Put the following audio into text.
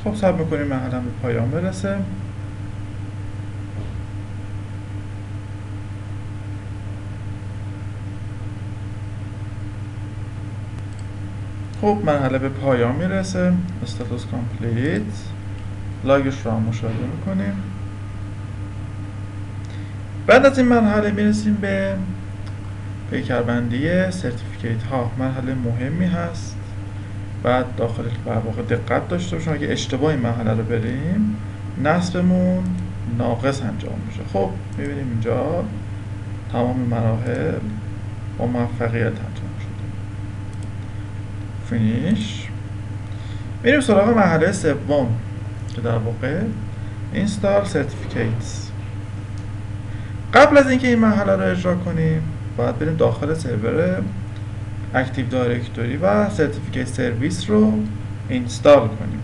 خب صبر میکنیم مرحله به پایان برسه. خب مرحله به پایان میرسه. استاتوس کامپلیت. لاگش رو هم مشاهده میکنیم. بعد از این مرحله میرسیم به پیکربندی سرتیفیکیت ها. مرحله مهمی هست. بعد داخل واقع دقت داشته باشیم اگه اشتباه این مرحله رو بریم نصبمون ناقص انجام میشه. خب میبینیم اینجا تمام مراحل با موفقیت انجام شده. فینیش. میریم سراغ مرحله سوم که در واقع اینستال سرتیفیکیتس. قبل از اینکه این مرحله رو اجرا کنیم باید بریم داخل سرور اکتیو دایرکتوری و سرتیفیکیت سرویس رو اینستال کنیم.